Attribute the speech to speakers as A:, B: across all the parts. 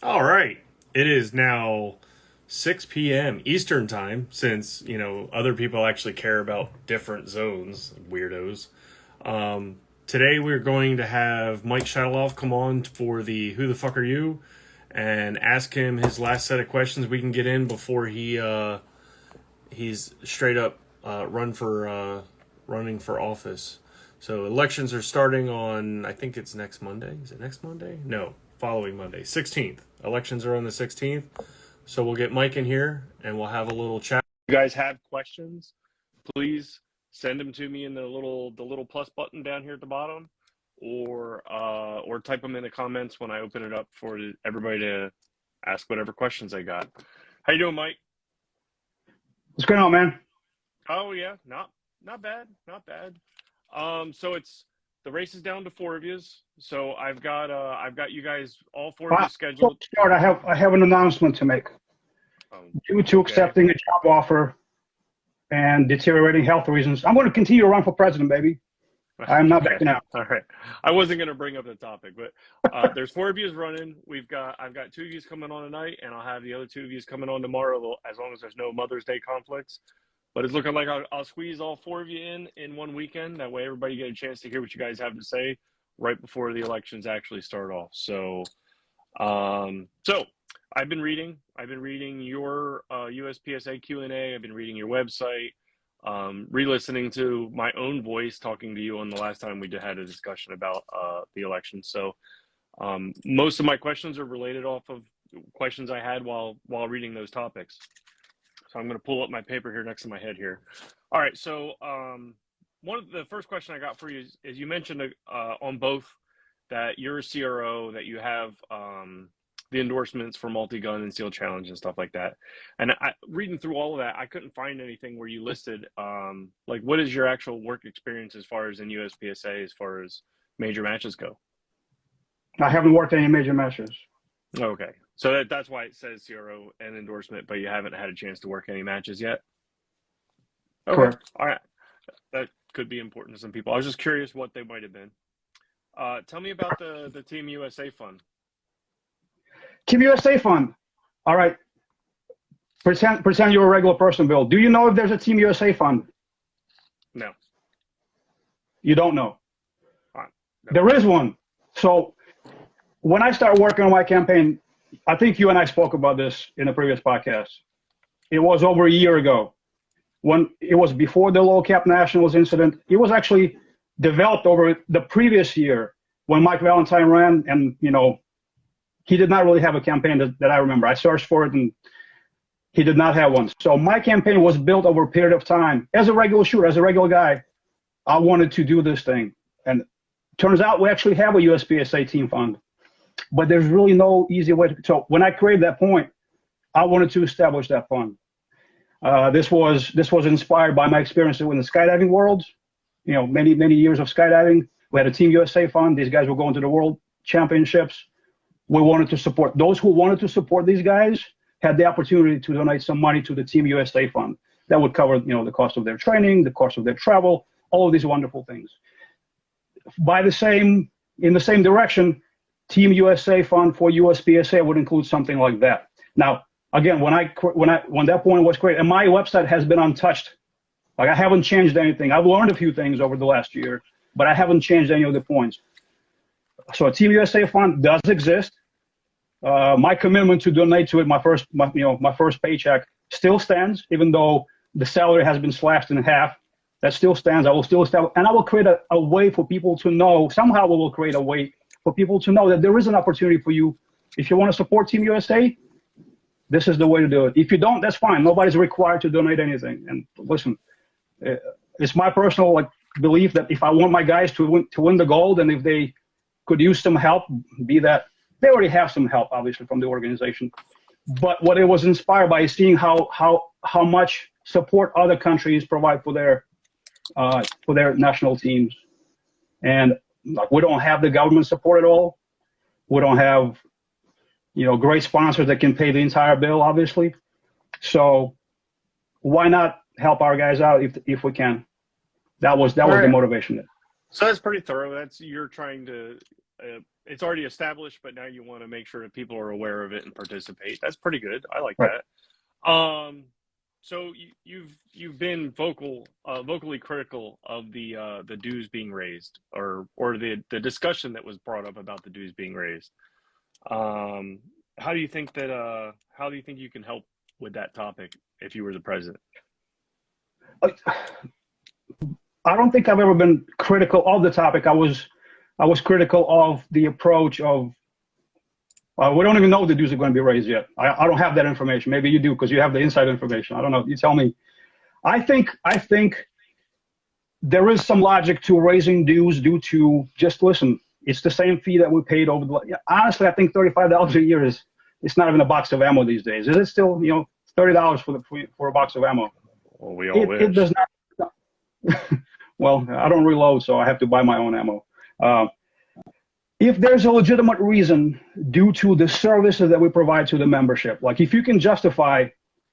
A: All right. It is now 6 p.m. Eastern time, since, other people actually care about different zones, weirdos. Today we're going to have Mike Shatalov come on for the Who the Fuck Are You? And ask him his last set of questions we can get in before he's straight up running for office. So elections are starting on, I think it's next Monday. Is it next Monday? No, following Monday, 16th. Elections are on the 16th. So we'll get Mike in here and we'll have a little chat. If you guys have questions, please send them to me in the little plus button down here at the bottom, or type them in the comments when I open it up for everybody to ask whatever questions they got. How you doing, Mike?
B: What's going on, man?
A: Oh yeah, not bad. So it's the race is down to four of yous. So I've got you guys, all four of you scheduled.
B: Start. I have an announcement to make. Due to accepting a job offer and deteriorating health reasons, I'm going to continue to run for president, baby. I'm not backing out.
A: All right. I wasn't going to bring up the topic, but there's four of yous running. I've got two of yous coming on tonight, and I'll have the other two of yous coming on tomorrow, as long as there's no Mother's Day conflicts. But it's looking like I'll squeeze all four of you in one weekend. That way everybody get a chance to hear what you guys have to say right before the elections actually start off. So I've been reading your USPSA Q&A. I've been reading your website, re-listening to my own voice talking to you on the last time we had a discussion about the election. So most of my questions are related off of questions I had while reading those topics. So I'm going to pull up my paper here next to my head here. All right. So one of the first question I got for you is you mentioned on both that you're a CRO, that you have the endorsements for Multi-Gun and Seal Challenge and stuff like that. And reading through all of that, I couldn't find anything where you listed what is your actual work experience as far as in USPSA, as far as major matches go.
B: I haven't worked any major matches.
A: Okay. So that's why it says CRO and endorsement, but you haven't had a chance to work any matches yet? Okay.
B: Correct.
A: All right. That could be important to some people. I was just curious what they might have been. Tell me about the Team USA Fund.
B: Team USA Fund. All right. Pretend you're a regular person, Bill. Do you know if there's a Team USA Fund?
A: No.
B: You don't know?
A: No.
B: There is one. So when I started working on my campaign, I think you and I spoke about this in a previous podcast. It was over a year ago. When it was before the low cap nationals incident. It was actually developed over the previous year when Mike Valentine ran, and he did not really have a campaign that I remember. I searched for it and he did not have one. So my campaign was built over a period of time. As a regular shooter, as a regular guy, I wanted to do this thing. And turns out we actually have a USPSA team fund, but there's really no easy way to. So when I created that point, I wanted to establish that fund. This was inspired by my experience in the skydiving world. Many years of skydiving. We had a Team USA fund. These guys were going to the World Championships. We wanted to support those who wanted to support these guys. Had the opportunity to donate some money to the Team USA fund. That would cover the cost of their training, the cost of their travel, all of these wonderful things. In the same direction, Team USA fund for USPSA would include something like that. Now, again, when that point was created, and my website has been untouched. Like, I haven't changed anything. I've learned a few things over the last year, but I haven't changed any of the points. So a Team USA fund does exist. My commitment to donate to it, my first paycheck, still stands, even though the salary has been slashed in half. That still stands. I will still establish, and I will create a way for people to know. Somehow we will create a way for people to know that there is an opportunity for you. If you want to support Team USA, this is the way to do it. If you don't, that's fine. Nobody's required to donate anything. And listen, it's my personal belief that if I want my guys to win the gold, and if they could use some help, be that they already have some help, obviously, from the organization. But what it was inspired by is seeing how much support other countries provide for their national teams. And we don't have the government support at all. We don't have great sponsors that can pay the entire bill, obviously. So why not help our guys out if we can? That was the motivation.
A: So that's pretty thorough. You're trying to it's already established, but now you want to make sure that people are aware of it and participate. That's pretty good. I like
B: Right.
A: that. So you've been vocally critical of the dues being raised, or the discussion that was brought up about the dues being raised. How do you think you can help with that topic if you were the president?
B: I don't think I've ever been critical of the topic. I was critical of the approach of. We don't even know if the dues are going to be raised yet. I don't have that information. Maybe you do because you have the inside information. I don't know. You tell me. I think there is some logic to raising dues due to just listen. It's the same fee that we paid over the. Honestly, I think $35 a year is. It's not even a box of ammo these days. Is it still $30 for a box of ammo?
A: Well, we all wish.
B: It does not. Well, I don't reload, so I have to buy my own ammo. If there's a legitimate reason due to the services that we provide to the membership, like if you can justify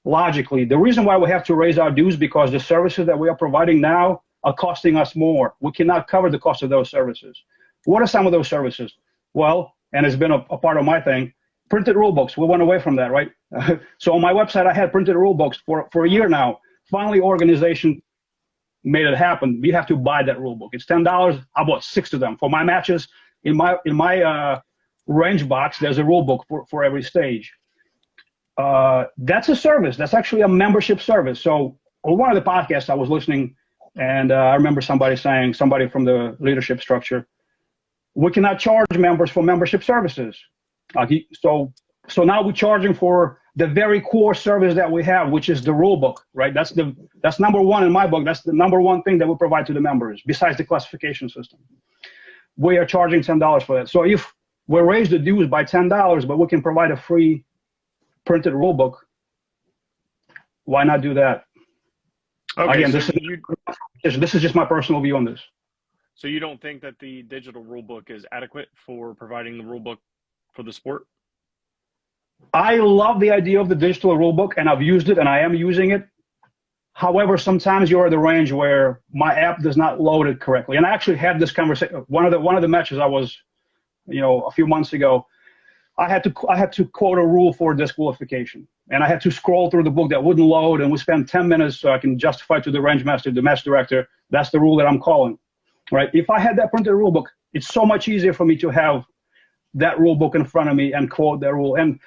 B: logically, the reason why we have to raise our dues because the services that we are providing now are costing us more. We cannot cover the cost of those services. What are some of those services? Well, and it's been a part of my thing, printed rule books. We went away from that, right? So on my website, I had printed rule books for a year now. Finally, organization made it happen. We have to buy that rule book. It's $10. I bought 6 of them for my matches. In my range box, there's a rule book for every stage. That's a service. That's actually a membership service. So on one of the podcasts I was listening, and I remember somebody from the leadership structure, we cannot charge members for membership services. So now we're charging for the very core service that we have, which is the rule book, right? That's number one in my book. That's the number one thing that we provide to the members, besides the classification system. We are charging $10 for that. So if we raise the dues by $10, but we can provide a free printed rule book, why not do that?
A: Okay,
B: Again,
A: so
B: this is just my personal view on this.
A: So you don't think that the digital rule book is adequate for providing the rule book for the sport?
B: I love the idea of the digital rule book, and I've used it, and I am using it. However, sometimes you're at the range where my app does not load it correctly. And I actually had this conversation. One of the matches I was, a few months ago, I had to quote a rule for disqualification, and I had to scroll through the book that wouldn't load, and we spent 10 minutes so I can justify to the range master, the match director, that's the rule that I'm calling, right? If I had that printed rule book, it's so much easier for me to have that rule book in front of me and quote that rule. And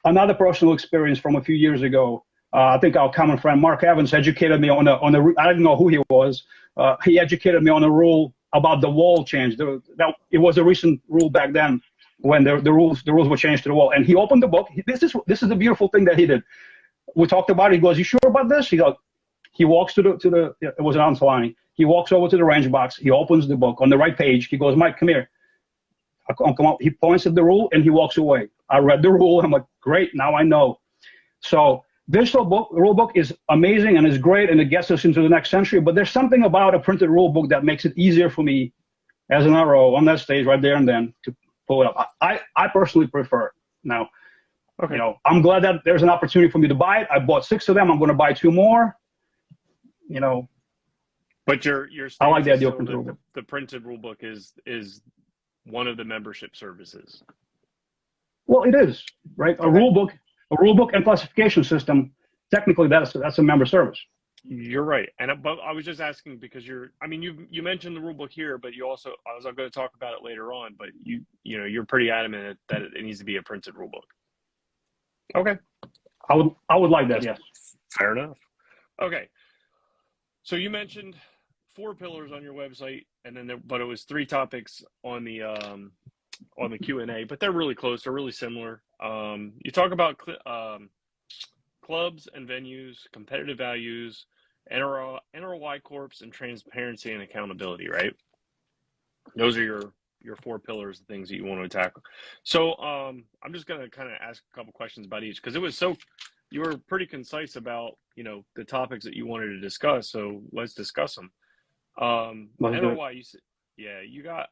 B: another personal experience from a few years ago. I think our common friend Mark Evans educated me on the. I didn't know who he was. He educated me on a rule about the wall change. It was a recent rule back then when the rules were changed to the wall. And he opened the book. This is the beautiful thing that he did. We talked about it. He goes, "You sure about this?" He walks to the. It was an Anselani. He walks over to the range box. He opens the book on the right page. He goes, "Mike, come here." He points at the rule and he walks away. I read the rule. I'm like, great. Now I know. So digital rule book is amazing and is great, and it gets us into the next century. But there's something about a printed rule book that makes it easier for me as an RO on that stage right there and then to pull it up. I personally prefer it. Now, okay. I'm glad that there's an opportunity for me to buy it. I bought 6 of them. I'm going to buy 2 more.
A: But your
B: I like the idea of printed rule book.
A: The printed rule book is one of the membership services.
B: Well, it is, right? Okay. A rule book and classification system. Technically, that's a member service.
A: You're right, but I was just asking because you mentioned the rule book here, but you also I was going to talk about it later on. But you're pretty adamant that it needs to be a printed rule book. Okay,
B: I would like that. Yes.
A: Fair enough. Okay, so you mentioned 4 pillars on your website, and then but it was 3 topics on the Q&A, but they're really close. They're really similar. You talk about clubs and venues, competitive values, NROI corps, and transparency and accountability, right? Those are your 4 pillars, the things that you want to tackle. So I'm just going to kind of ask a couple questions about each, because you were pretty concise about, the topics that you wanted to discuss. So let's discuss them. NROI, you got,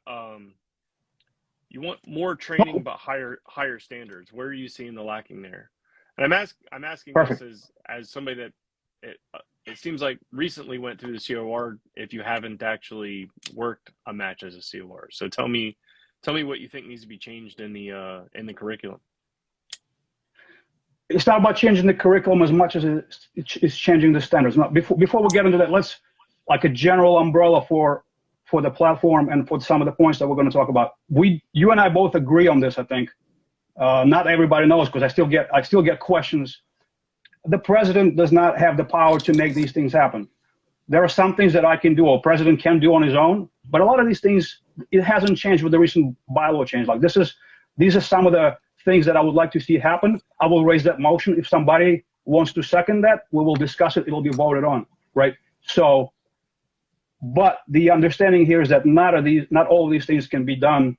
A: you want more training, but higher standards. Where are you seeing the lacking there? And I'm asking
B: Perfect.
A: This as somebody that it seems like recently went through the COR if you haven't actually worked a match as a COR. So tell me Tell me what you think needs to be changed in the curriculum.
B: It's not about changing the curriculum as much as it's changing the standards. Now, before we get into that, let's like a general umbrella for the platform and for some of the points that we're going to talk about. You and I both agree on this, I think. Not everybody knows because I still get questions. The president does not have the power to make these things happen. There are some things that I can do, or president can do on his own, but a lot of these things, it hasn't changed with the recent bylaw change. Like these are some of the things that I would like to see happen. I will raise that motion. If somebody wants to second that, we will discuss it. It'll be voted on, right? So, but the understanding here is that not all of these things can be done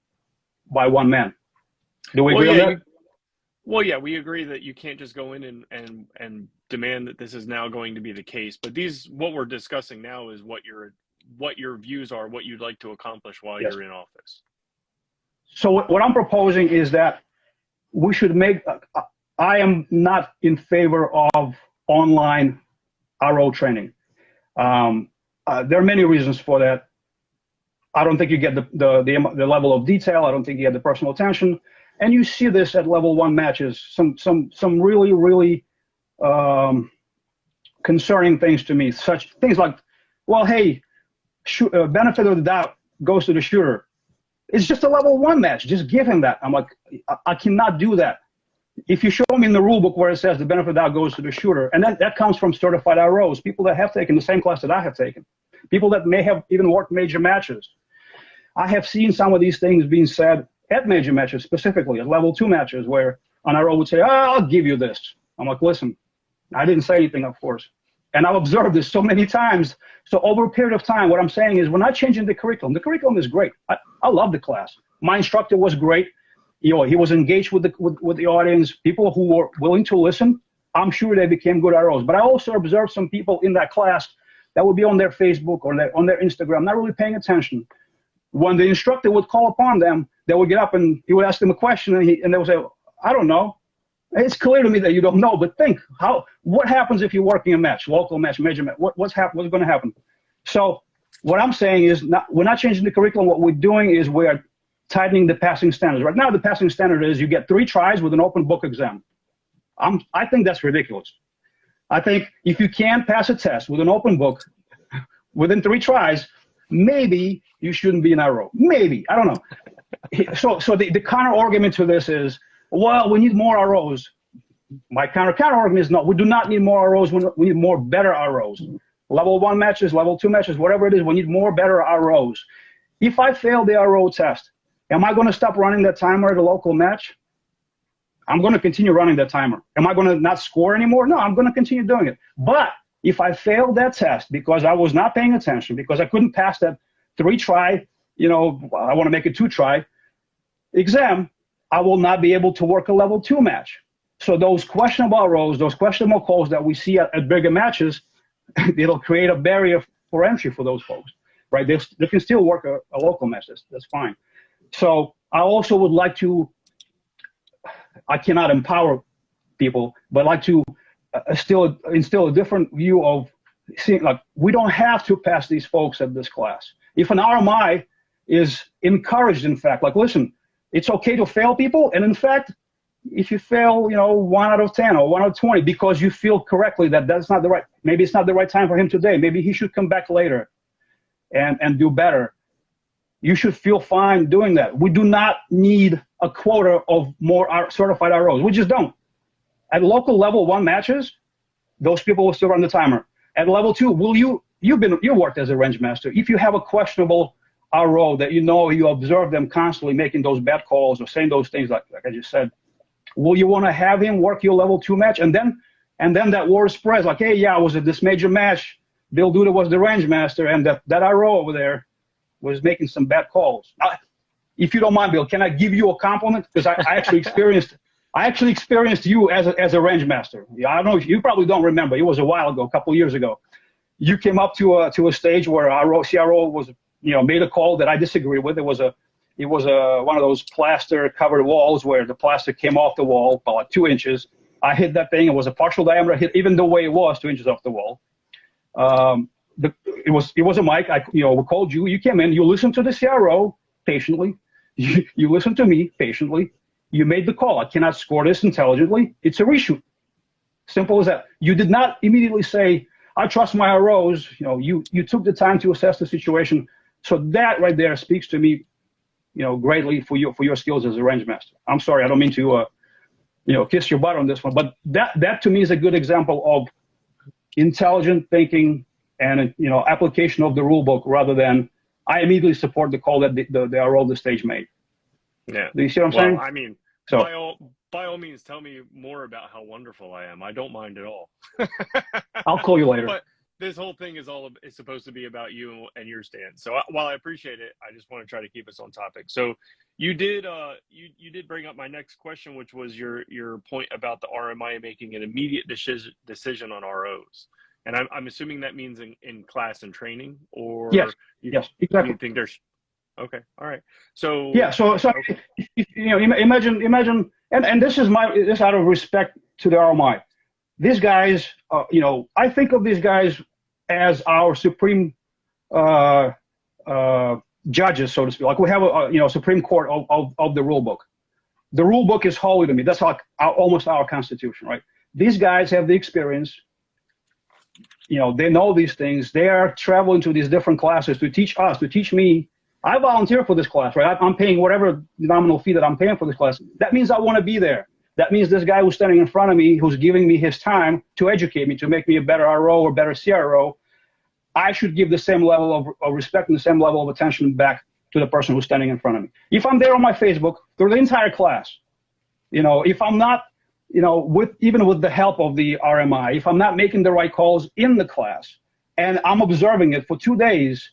B: by one man. Do we agree on that?
A: Well, yeah, we agree that you can't just go in and demand that this is now going to be the case. But what we're discussing now is what your views are, what you'd like to accomplish while you're in office. So
B: what I'm proposing is that we should I am not in favor of online RO training. There are many reasons for that. I don't think you get the level of detail. I don't think you get the personal attention. And you see this at level 1 matches, some really, really concerning things to me, such things like, well, hey, benefit of the doubt goes to the shooter. It's just a level 1 match. Just give him that. I'm like, I cannot do that. If you show me in the rule book where it says the benefit of the doubt goes to the shooter, and that comes from certified ROs, people that have taken the same class that I have taken, people that may have even worked major matches. I have seen some of these things being said at major matches, specifically at level 2 matches, where an RO would say, I'll give you this. I'm like, listen, I didn't say anything, of course. And I've observed this so many times. So over a period of time, what I'm saying is we're not changing the curriculum. The curriculum is great. I love the class. My instructor was great. He was engaged with the audience, people who were willing to listen. I'm sure they became good ROs. But I also observed some people in that class that would be on their Facebook or on their Instagram, not really paying attention. When the instructor would call upon them, they would get up and he would ask them a question, and they would say, I don't know. It's clear to me that you don't know, but think, what happens if you're working a match, local match, major match? What's going to happen? So what I'm saying is we're not changing the curriculum. What we're doing is we're tightening the passing standards. Right now, the passing standard is you get 3 tries with an open book exam. I think that's ridiculous. I think if you can't pass a test with an open book within 3 tries, maybe you shouldn't be an RO. Maybe. I don't know. So the counter argument to this is, well, we need more ROs. My counter argument is no, we do not need more ROs. We need more better ROs. Level 1 matches, level 2 matches, whatever it is, we need more better ROs. If I fail the RO test, am I going to stop running that timer at a local match? I'm going to continue running that timer. Am I going to not score anymore? No, I'm going to continue doing it. But if I failed that test because I was not paying attention, because I couldn't pass that 3-try, I want to make it 2-try exam, I will not be able to work a level 2 match. So those questionable ROs, those questionable calls that we see at bigger matches, it'll create a barrier for entry for those folks, right? They can still work a local match. That's fine. So I also would like to, I cannot empower people, but like to still instill a different view of seeing, like, we don't have to pass these folks at this class. If an RMI is encouraged, in fact, like, listen, it's okay to fail people, and in fact, if you fail, 1 out of 10 or 1 out of 20 because you feel correctly that that's not the right, maybe it's not the right time for him today, maybe he should come back later and do better. You should feel fine doing that. We do not need a quota of more certified ROs. We just don't. At local level 1 matches, those people will still run the timer. At level 2, you worked as a range master. If you have a questionable RO that you observe them constantly making those bad calls or saying those things like I just said, will you want to have him work your level 2 match? And then that word spreads like, hey, yeah, I was at this major match. Bill Duda was the range master, and that RO over there was making some bad calls. If you don't mind, Bill, can I give you a compliment? Because I actually experienced you as a range master. Yeah, I don't know, you probably don't remember. It was a while ago, a couple of years ago. You came up to a stage where CRO was, made a call that I disagree with. It was one of those plaster covered walls where the plastic came off the wall by like 2 inches. I hit that thing. It was a partial diameter hit, even the way it was 2 inches off the wall. It was a mic. We called you. You came in. You listened to the CRO patiently. You listened to me patiently. You made the call. I cannot score this intelligently. It's a reshoot. Simple as that. You did not immediately say, I trust my ROs. You took the time to assess the situation. So that right there speaks to me, greatly for your skills as a range master. I'm sorry, I don't mean to, kiss your butt on this one, but that to me is a good example of intelligent thinking and, application of the rule book rather than I immediately support the call that the RO of the stage made.
A: Yeah.
B: Do you see what I'm saying?
A: I mean,
B: so
A: by all means, tell me more about how wonderful I am. I don't mind at all.
B: I'll call you later.
A: But this whole thing is supposed to be about you and your stance. So while I appreciate it, I just want to try to keep us on topic. So you did bring up my next question, which was your point about the RMI making an immediate decision on ROs. And I'm assuming that means in class and training, or
B: yes, exactly.
A: You think there's okay, all right. So
B: yeah, so okay. Imagine, and this is out of respect to the RMI. These guys, I think of these guys as our supreme judges, so to speak. Like we have a Supreme Court of the rule book. The rule book is holy to me. That's like almost our Constitution, right? These guys have the experience. They know these things. They are traveling to these different classes to teach us, to teach me. I volunteer for this class, right? I'm paying whatever nominal fee that I'm paying for this class. That means I want to be there. That means this guy who's standing in front of me, who's giving me his time to educate me, to make me a better RO or better CRO, I should give the same level of respect and the same level of attention back to the person who's standing in front of me. If I'm there on my Facebook through the entire class, if I'm not, even with the help of the RMI, if I'm not making the right calls in the class and I'm observing it for 2 days,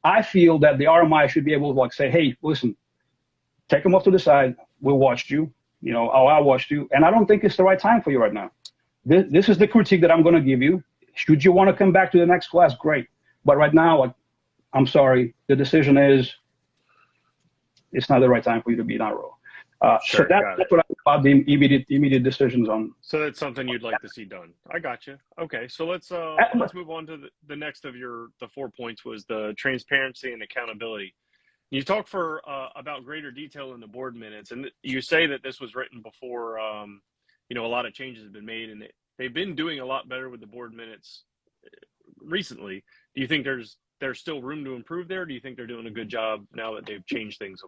B: I feel that the RMI should be able to say, hey, listen, take them off to the side. We watched you, I watched you, and I don't think it's the right time for you right now. This is the critique that I'm going to give you. Should you want to come back to the next class, great. But right now, I'm sorry, the decision is it's not the right time for you to be an RO.
A: Sure,
B: so that's what I think about the immediate decisions on.
A: So that's something you'd like to see done. I got you. Okay, so let's move on to the next of the 4 points was the transparency and accountability. You talk about greater detail in the board minutes, and you say that this was written before a lot of changes have been made, and they've been doing a lot better with the board minutes recently. Do you think there's still room to improve there? Or do you think they're doing a good job now that they've changed things?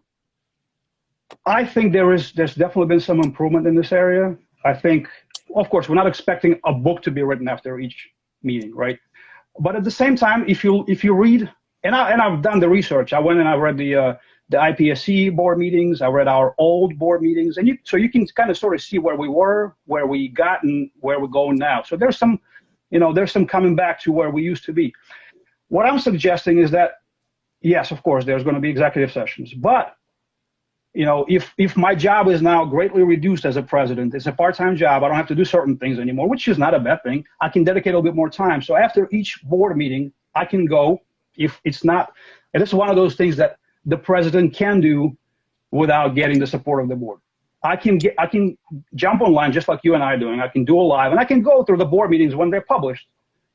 B: I think there's definitely been some improvement in this area. I think, of course, we're not expecting a book to be written after each meeting, right? But at the same time, if you read, and I've done the research. I went and I read the IPSC board meetings. I read our old board meetings, and so you can kind of sort of see where we were, where we got, and where we're going now. So there's some coming back to where we used to be. What I'm suggesting is that, yes, of course, there's going to be executive sessions, but if my job is now greatly reduced as a president, it's a part-time job, I don't have to do certain things anymore, which is not a bad thing. I can dedicate a little bit more time. So after each board meeting, I can go, if it's not, and it's one of those things that the president can do without getting the support of the board. I can jump online just like you and I are doing. I can do a live, and I can go through the board meetings when they're published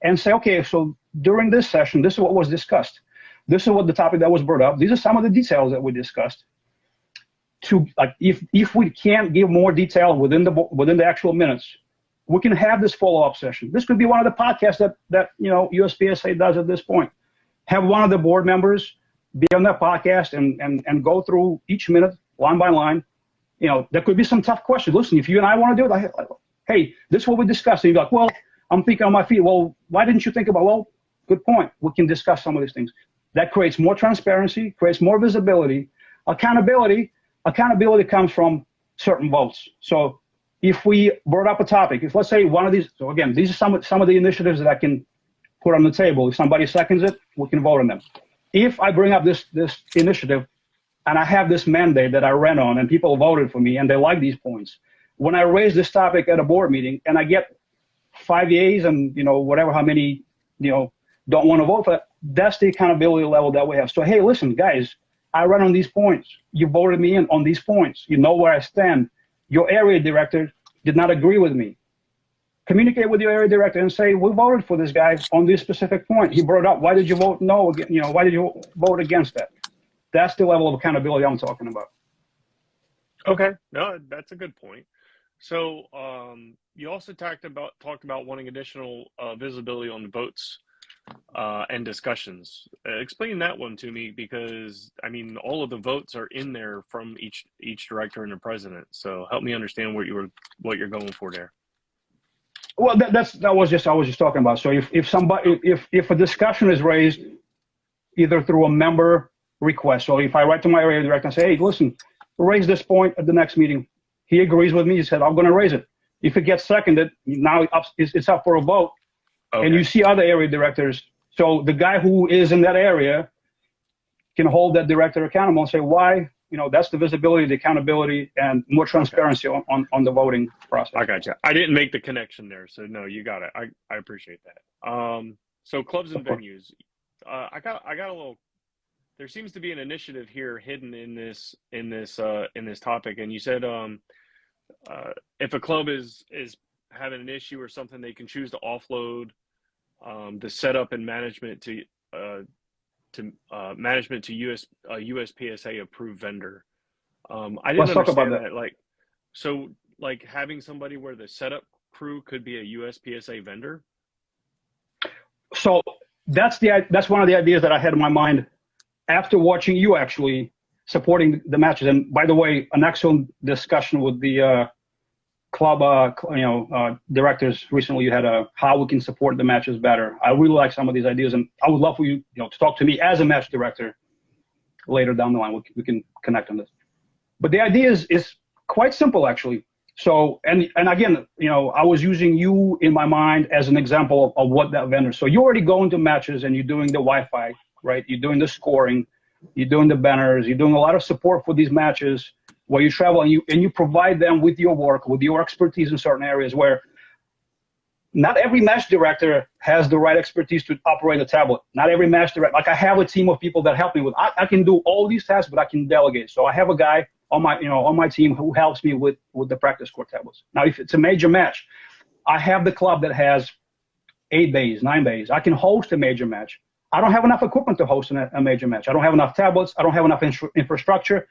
B: and say, okay, so during this session, this is what was discussed. This is what the topic that was brought up. These are some of the details that we discussed. If we can't give more detail within the actual minutes, we can have this follow-up session. This could be one of the podcasts that USPSA does at this point. Have one of the board members be on that podcast and go through each minute line by line. There could be some tough questions. Listen, if you and I want to do it, hey, this is what we discussed. And you're like, well, I'm thinking on my feet. Well, why didn't you think about? Well, good point. We can discuss some of these things. That creates more transparency, creates more visibility, accountability. Accountability comes from certain votes. So if we brought up a topic, if let's say one of these, so again, these are some of the initiatives that I can put on the table. If somebody seconds it, we can vote on them. If I bring up this initiative and I have this mandate that I ran on and people voted for me and they like these points, when I raise this topic at a board meeting and I get 5 yeas and whatever, how many don't want to vote for that, that's the accountability level that we have. So hey, listen, guys, I ran on these points. You voted me in on these points. You know where I stand. Your area director did not agree with me. Communicate with your area director and say, we voted for this guy on this specific point. He brought it up. Why did you vote no? Why did you vote against that? That's the level of accountability I'm talking about.
A: Okay, no, that's a good point. So, you also talked about wanting additional visibility on the votes and discussions. Explain that one to me because I mean all of the votes are in there from each director and the president. So help me understand what you're going for there.
B: Well, that was just I was just talking about. So if a discussion is raised either through a member request, so if I write to my area director and say, hey, listen, raise this point at the next meeting, he agrees with me. He said, I'm going to raise it. If it gets seconded, now it's up for a vote.
A: Okay.
B: And you see other area directors. So the guy who is in that area can hold that director accountable and say, why? That's the visibility, the accountability, and more transparency on the voting process.
A: I got you. I didn't make the connection there, so no, you got it. I appreciate that. So clubs and venues. I got a little. There seems to be an initiative here hidden in this topic, and you said if a club is having an issue or something, they can choose to offload the setup and management to USPSA approved vendor. I didn't understand that. Like having somebody where the setup crew could be a USPSA vendor.
B: So that's one of the ideas that I had in my mind after watching you actually supporting the matches. And by the way, an excellent discussion with the club, directors recently. You had how we can support the matches better. I really like some of these ideas, and I would love for you, to talk to me as a match director later down the line. We can connect on this. But the idea is quite simple, actually. So, and again, I was using you in my mind as an example of what that vendor. So you already go into matches and you're doing the Wi-Fi, right? You're doing the scoring, you're doing the banners, you're doing a lot of support for these matches where you travel and you provide them with your work, with your expertise in certain areas where not every match director has the right expertise to operate a tablet. Not every match director, like I have a team of people that help me with, I can do all these tasks, but I can delegate. So I have a guy on my team who helps me with the practice court tablets. Now, if it's a major match, I have the club that has 8 bays, 9 bays. I can host a major match. I don't have enough equipment to host a major match. I don't have enough tablets. I don't have enough infrastructure.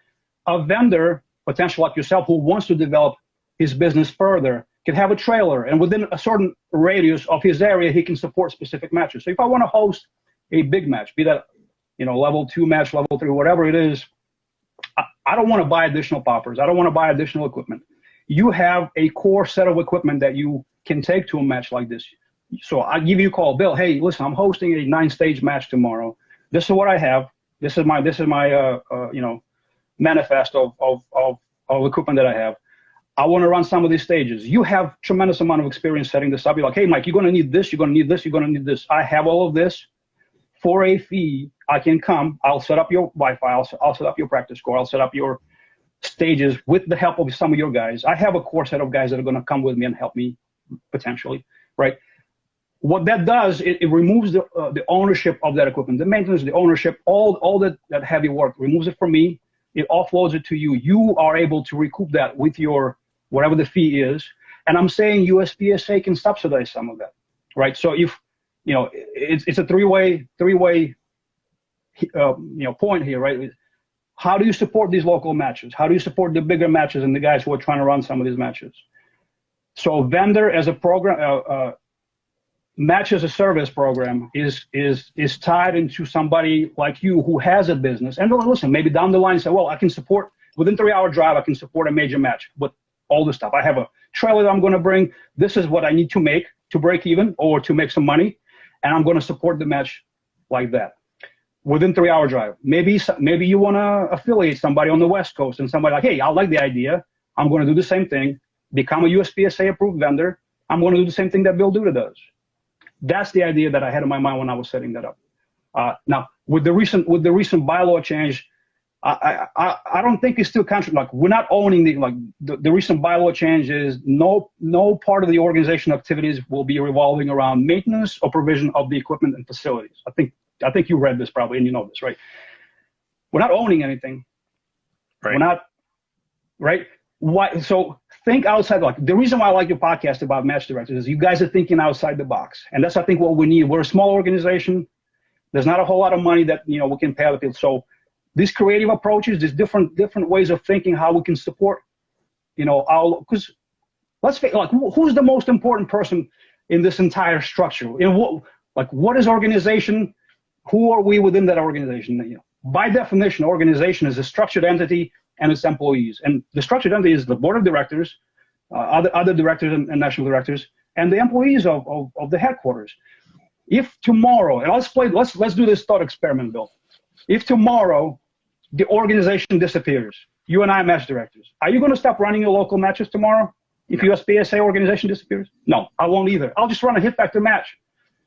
B: A vendor, potential like yourself, who wants to develop his business further, can have a trailer, and within a certain radius of his area, he can support specific matches. So if I want to host a big match, be that level 2 match, level 3, whatever it is, I don't want to buy additional poppers. I don't want to buy additional equipment. You have a core set of equipment that you can take to a match like this. So I give you a call, Bill. Hey, listen, I'm hosting a 9-stage match tomorrow. This is what I have. This is my manifest of equipment that I have. I want to run some of these stages. You have tremendous amount of experience setting this up. You're like, hey, Mike, you're going to need this. You're going to need this. You're going to need this. I have all of this. For a fee, I can come. I'll set up your Wi-Fi. I'll set up your practice score. I'll set up your stages with the help of some of your guys. I have a core set of guys that are going to come with me and help me potentially, right? What that does, it removes the ownership of that equipment, the maintenance, the ownership, all that heavy work, removes it from me. It offloads it to you. You are able to recoup that with your whatever the fee is. And I'm saying USPSA can subsidize some of that, right? So if it's a three-way point here, right? How do you support these local matches? How do you support the bigger matches and the guys who are trying to run some of these matches? So vendor as a program, match as a service program is tied into somebody like you who has a business. And listen, maybe down the line say, well, I can support within 3-hour drive. I can support a major match, but all this stuff. I have a trailer that I'm going to bring. This is what I need to make to break even or to make some money. And I'm going to support the match like that within 3-hour drive. Maybe you want to affiliate somebody on the West Coast and somebody like, hey, I like the idea. I'm going to do the same thing, become a USPSA approved vendor. I'm going to do the same thing that Bill Duda does. That's the idea that I had in my mind when I was setting that up. Now, with the recent bylaw change, I don't think it's still like we're not owning the recent bylaw change is no part of the organization activities will be revolving around maintenance or provision of the equipment and facilities. I think you read this probably and you know this, right? We're not owning anything.
A: Right.
B: We're not, right? Why? So think outside. Like the reason why I like your podcast about match directors is you guys are thinking outside the box, and that's I think what we need. We're a small organization. There's not a whole lot of money that we can pay other people. So these creative approaches, these different ways of thinking how we can support because let's face, like, who's the most important person in this entire structure? What is organization? Who are we within that organization? By definition, organization is a structured entity and its employees. And the structured entity is the board of directors, other directors and national directors, and the employees of the headquarters. If tomorrow, and let's do this thought experiment, Bill. If tomorrow the organization disappears, you and I match directors, are you going to stop running your local matches tomorrow? If USPSA organization disappears? No, I won't either. I'll just run a hit factor match.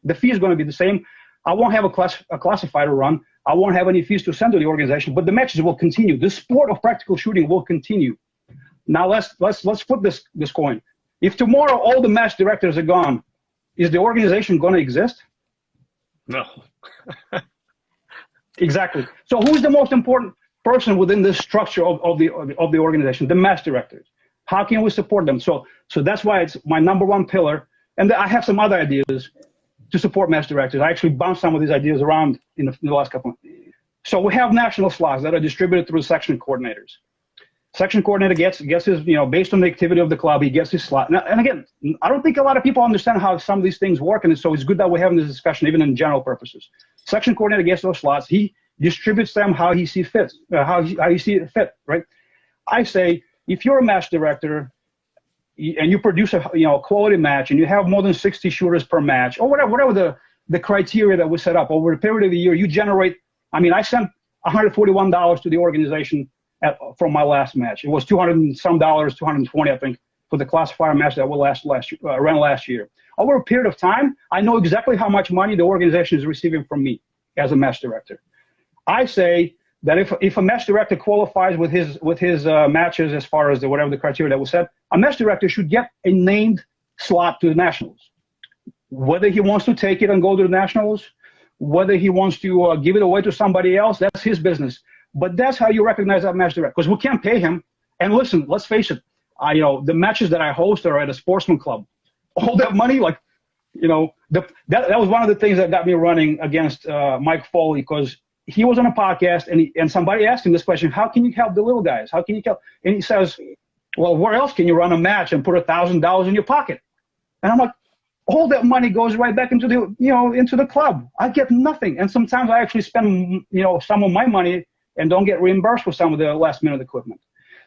B: The fee is going to be the same. I won't have a classified to run. I won't have any fees to send to the organization, but the matches will continue. The sport of practical shooting will continue. Now let's flip this coin. If tomorrow all the match directors are gone, is the organization going to exist?
A: No.
B: Exactly. So who's the most important person within this structure of the organization? The match directors. How can we support them? So that's why it's my number one pillar. And I have some other ideas to support match directors. I actually bounced some of these ideas around in the last couple. So we have national slots that are distributed through section coordinators. Section coordinator gets his, based on the activity of the club, he gets his slot. And again, I don't think a lot of people understand how some of these things work, and so it's good that we're having this discussion, even in general purposes. Section coordinator gets those slots. He distributes them how he sees fit, how he sees it fit, right? I say, if you're a match director and you produce a quality match and you have more than 60 shooters per match, or whatever the criteria that we set up over a period of a year, you generate. I sent $141 to the organization from my last match. It was $200 and some, $220, I think, for the classifier match that ran last year. Over a period of time, I know exactly how much money the organization is receiving from me as a match director. I say that if a match director qualifies with his matches as far as whatever the criteria that was set, a match director should get a named slot to the nationals. Whether he wants to take it and go to the nationals, whether he wants to give it away to somebody else, that's his business. But that's how you recognize that match director, because we can't pay him. And listen, let's face it, the matches that I host are at a sportsman club. All that money, that was one of the things that got me running against Mike Foley, because he was on a podcast and somebody asked him this question: how can you help the little guys? How can you help? And he says, well, where else can you run a match and put $1,000 in your pocket? And I'm like, all that money goes right back into the club. I get nothing. And sometimes I actually spend, some of my money and don't get reimbursed for some of the last minute equipment.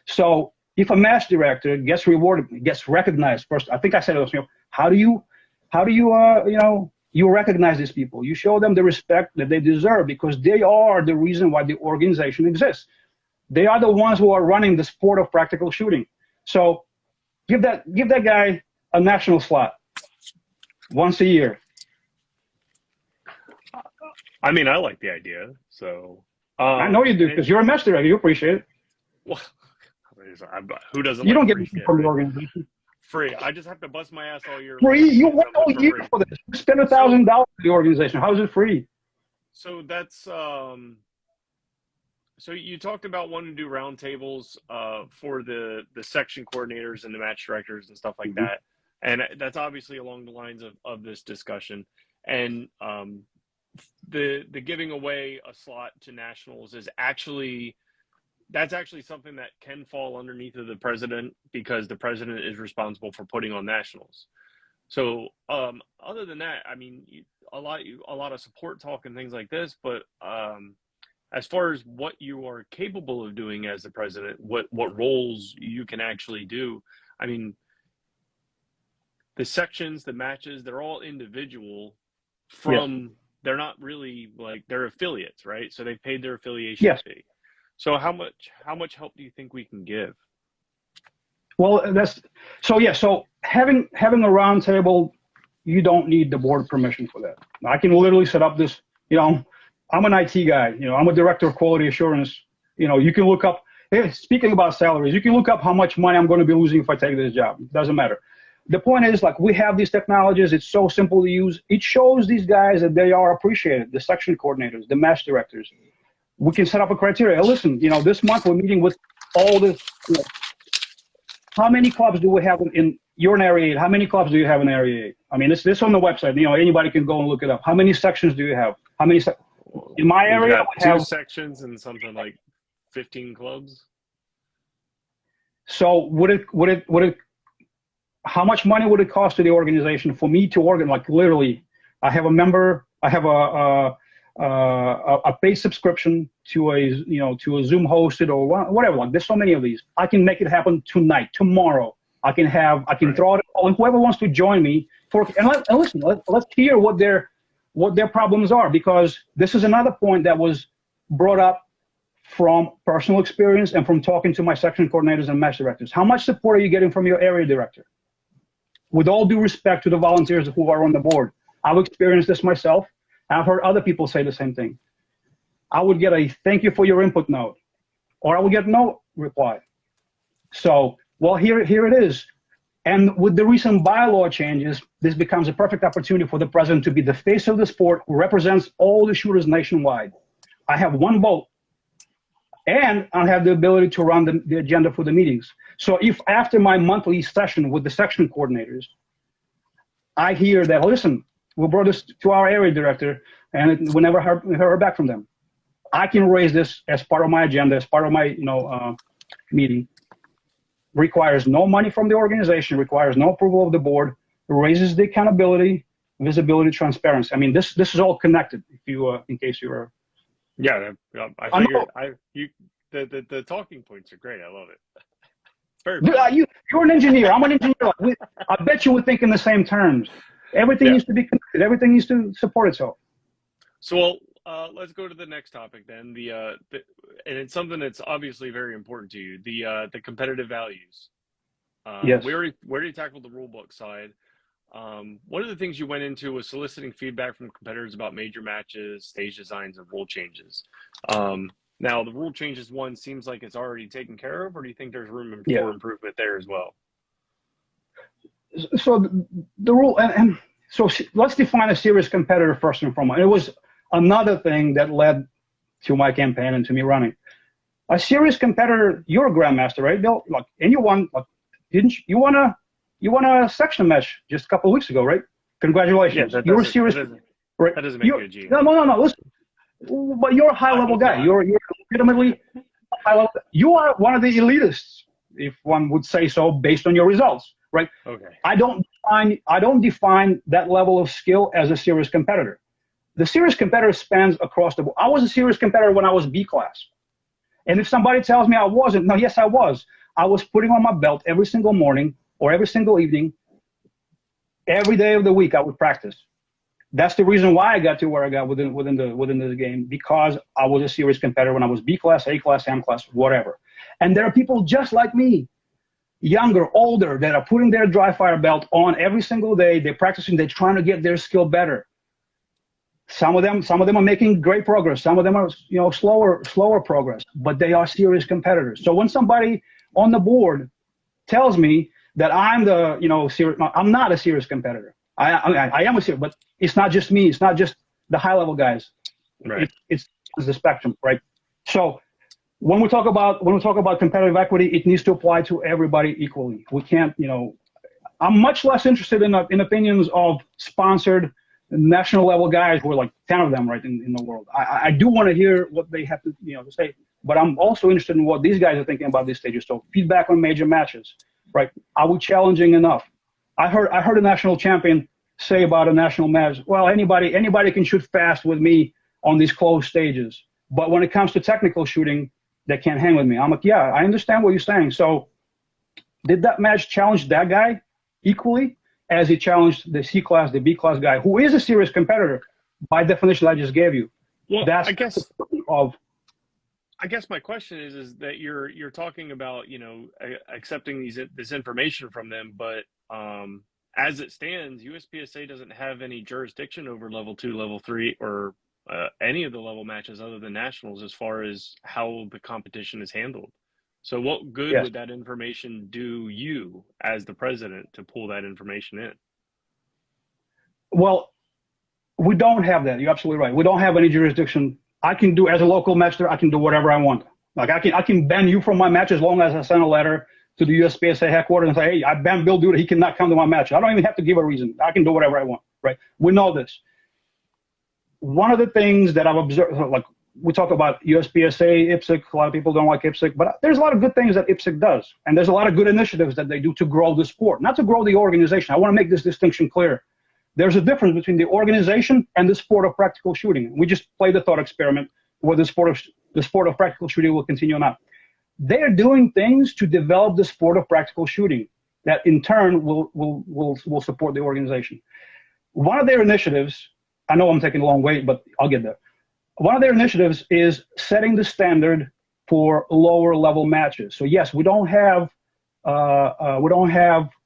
B: So if a match director gets rewarded, gets recognized first, I think I said it, how do you recognize these people? You show them the respect that they deserve, because they are the reason why the organization exists. They are the ones who are running the sport of practical shooting. So give that guy a national slot once a year.
A: I like the idea. So
B: I know you do, because you're a match director. You appreciate it.
A: Well, who doesn't?
B: You don't get anything from the organization.
A: Free. I just have to bust my ass all year.
B: Free? You work all year for this. You spend $1,000 for the organization. How is it free?
A: So that's so you talked about wanting to do roundtables for the section coordinators and the match directors and stuff like that, and that's obviously along the lines of this discussion. And the giving away a slot to nationals is actually something that can fall underneath of the president, because the president is responsible for putting on nationals. So other than that, a lot of support talk and things like this, but as far as what you are capable of doing as the president, what roles you can actually do, the sections, the matches, they're all individual from, they're not really they're affiliates, right? So they've paid their affiliation fee. So how much help do you think we can give?
B: Well, so having a round table, you don't need the board permission for that. I can literally set up this, I'm an IT guy, I'm a director of quality assurance. You can look up, speaking about salaries, you can look up how much money I'm going to be losing if I take this job. It doesn't matter. The point is, we have these technologies. It's so simple to use. It shows these guys that they are appreciated, the section coordinators, the match directors. We can set up a criteria. Hey, listen, this month we're meeting with all the, how many clubs do we have you're in Area 8. How many clubs do you have in Area 8? It's this on the website. Anybody can go and look it up. How many sections do you have? How many, in my area,
A: we have 2 sections and something like 15 clubs.
B: So how much money would it cost to the organization for me to organize? Like literally, I have a member, I have a paid subscription to a Zoom hosted or whatever. Like there's so many of these. I can make it happen tonight, tomorrow. I can throw it all, and whoever wants to join me listen. Let's hear what their problems are, because this is another point that was brought up from personal experience and from talking to my section coordinators and match directors. How much support are you getting from your area director? With all due respect to the volunteers who are on the board, I've experienced this myself. I've heard other people say the same thing. I would get a thank you for your input note, or I would get no reply. So, well, here it is. And with the recent bylaw changes, this becomes a perfect opportunity for the president to be the face of the sport who represents all the shooters nationwide. I have one vote, and I have the ability to run the agenda for the meetings. So if after my monthly session with the section coordinators, I hear that, listen, we brought this to our area director, and we never heard back from them, I can raise this as part of my agenda, as part of my meeting. Requires no money from the organization, requires no approval of the board, raises the accountability, visibility, transparency. I mean, this is all connected. If you, in case you were.
A: Yeah, I figured. The talking points are great. I love it. It's very.
B: You're an engineer. I'm an engineer. I bet you would think in the same terms. Everything needs to be connected. Everything needs to support itself.
A: So, let's go to the next topic then. And it's something that's obviously very important to you. The competitive values.
B: Yes.
A: We already tackled the rule book side. One of the things you went into was soliciting feedback from competitors about major matches, stage designs, and rule changes. Now, the rule changes one seems like it's already taken care of, or do you think there's room for improvement there as well?
B: So the rule, and so let's define a serious competitor first and foremost. It was another thing that led to my campaign and to me running. A serious competitor, you're a grandmaster, right, Bill? Like, and you won. Like, didn't you won a section match just a couple of weeks ago, right? Congratulations.
A: Yeah,
B: you're serious.
A: That doesn't make you a G.
B: No. Listen, but you're a high level guy. You're legitimately high level. You are one of the elitists, if one would say so, based on your results, right?
A: Okay.
B: I don't define that level of skill as a serious competitor. The serious competitor spans across the board. I was a serious competitor when I was B class. And if somebody tells me I wasn't, no, yes, I was. I was putting on my belt every single morning or every single evening. Every day of the week I would practice. That's the reason why I got to where I got within the game, because I was a serious competitor when I was B class, A class, M class, whatever. And there are people just like me, younger, older, that are putting their dry fire belt on every single day. They're practicing. They're trying to get their skill better. Some of them are making great progress. Some of them are, slower progress, but they are serious competitors. So when somebody on the board tells me that I'm I'm not a serious competitor. I am a serious, but it's not just me. It's not just the high level guys.
A: Right.
B: It's the spectrum, right? So when we talk about competitive equity, it needs to apply to everybody equally. We can't, I'm much less interested in opinions of sponsored national level guys who are like 10 of them right in the world. I do want to hear what they have to to say, but I'm also interested in what these guys are thinking about these stages. So feedback on major matches, right? Are we challenging enough? I heard a national champion say about a national match, well, anybody can shoot fast with me on these closed stages, but when it comes to technical shooting, they can't hang with me. I'm like, yeah, I understand what you're saying. So did that match challenge that guy equally as he challenged the C class, the B class guy, who is a serious competitor by definition I just gave you?
A: Well,
B: that's
A: I guess my question is that you're talking about accepting this information from them, but as it stands, USPSA doesn't have any jurisdiction over level 2, level 3, or any of the level matches other than nationals as far as how the competition is handled. So what good would that information do you as the president to pull that information in?
B: Well, we don't have that. You're absolutely right. We don't have any jurisdiction. I can do, as a local matcher, I can do whatever I want. Like I can ban you from my match as long as I send a letter to the USPSA headquarters and say, hey, I banned Bill Duda. He cannot come to my match. I don't even have to give a reason. I can do whatever I want, right? We know this. One of the things that I've observed, like we talk about USPSA, IPSC. A lot of people don't like IPSC, but there's a lot of good things that IPSC does, and there's a lot of good initiatives that they do to grow the sport, not to grow the organization. I want to make this distinction clear. There's a difference between the organization and the sport of practical shooting. We just played the thought experiment whether the sport of practical shooting will continue or not. They're doing things to develop the sport of practical shooting that in turn will support the organization. One of their initiatives, I know I'm taking a long way, but I'll get there. One of their initiatives is setting the standard for lower level matches. So yes, we don't have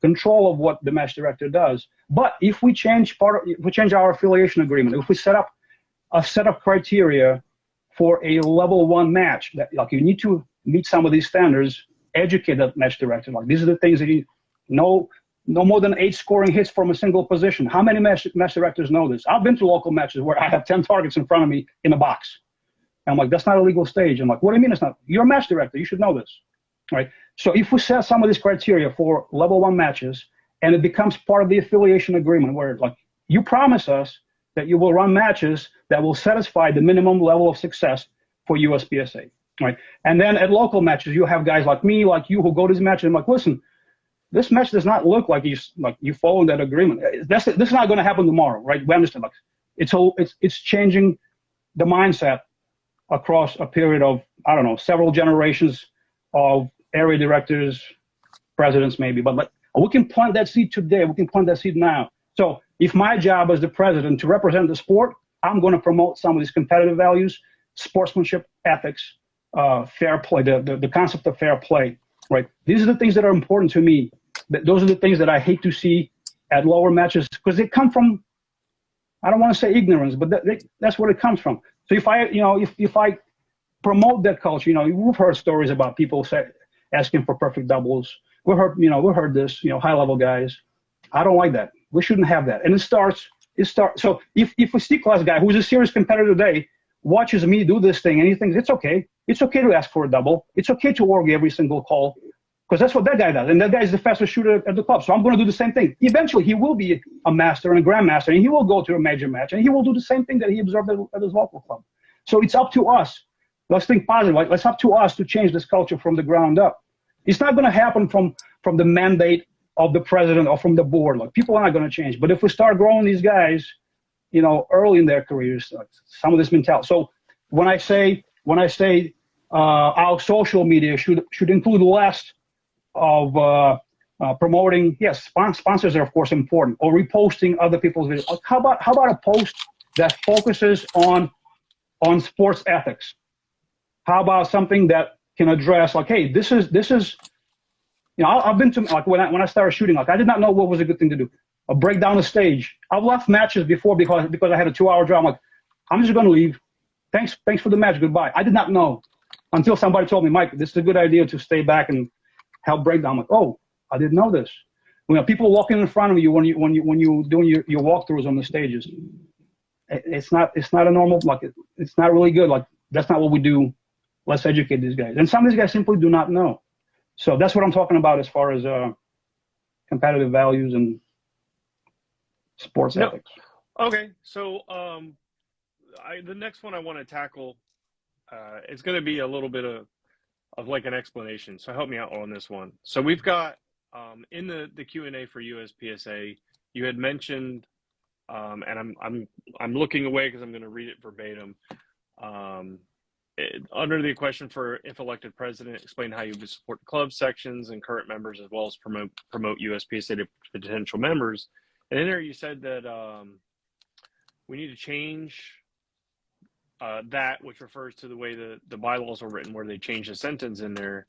B: control of what the match director does. But if we change our affiliation agreement, if we set up a set of criteria for a level 1 match, that like you need to meet some of these standards, educate that match director. Like these are the things that you know. No more than 8 scoring hits from a single position. How many match directors know this? I've been to local matches where I have 10 targets in front of me in a box. And I'm like, that's not a legal stage. I'm like, what do you mean it's not? You're a match director. You should know this, right? So if we set some of these criteria for level 1 matches, and it becomes part of the affiliation agreement where like you promise us that you will run matches that will satisfy the minimum level of success for USPSA, right? And then at local matches, you have guys like me, like you, who go to these matches and I'm like, listen, this match does not look like you follow that agreement. This is not going to happen tomorrow, right? We understand. Like, it's changing the mindset across a period of, I don't know, several generations of area directors, presidents maybe. But like, we can plant that seed today. We can plant that seed now. So if my job as the president to represent the sport, I'm going to promote some of these competitive values, sportsmanship, ethics, fair play, the concept of fair play. Right. These are the things that are important to me. Those are the things that I hate to see at lower matches because they come from, I don't want to say ignorance, but that's where it comes from. So if I promote that culture, we've heard stories about people asking for perfect doubles. We heard this, high level guys. I don't like that. We shouldn't have that. And it starts. So if a C-class guy who's a serious competitor today watches me do this thing and he thinks it's okay. It's okay to ask for a double. It's okay to org every single call because that's what that guy does. And that guy is the fastest shooter at the club. So I'm going to do the same thing. Eventually, he will be a master and a grandmaster, and he will go to a major match, and he will do the same thing that he observed at his local club. So it's up to us. Let's think positive. Like, it's up to us to change this culture from the ground up. It's not going to happen from the mandate of the president or from the board. Like, people are not going to change. But if we start growing these guys, early in their careers, like some of this mentality. So when I say our social media should include less of promoting, yes, sponsors are of course important, or reposting other people's videos. How about a post that focuses on sports ethics? How about something that can address like, hey, this is I've been to, like, when I started shooting, like, I did not know what was a good thing to do. A break down the stage. I've left matches before because I had a 2-hour drive. I'm like, I'm just going to leave. Thanks for the match. Goodbye. I did not know until somebody told me, Mike, this is a good idea to stay back and help break down. I'm like, oh, I didn't know this. People walking in front of you when you doing your walkthroughs on the stages. It's not a normal, like, it's not really good. Like, that's not what we do. Let's educate these guys. And some of these guys simply do not know. So that's what I'm talking about as far as competitive values and sports ethics.
A: Okay, so the next one I want to tackle, it's going to be a little bit of like an explanation. So help me out on this one. So we've got in the Q&A for USPSA, you had mentioned, and I'm looking away because I'm going to read it verbatim. Under the question for if elected president, explain how you would support club sections and current members as well as promote USPSA to potential members. And in there you said that we need to change that, which refers to the way the bylaws are written, where they change the sentence in there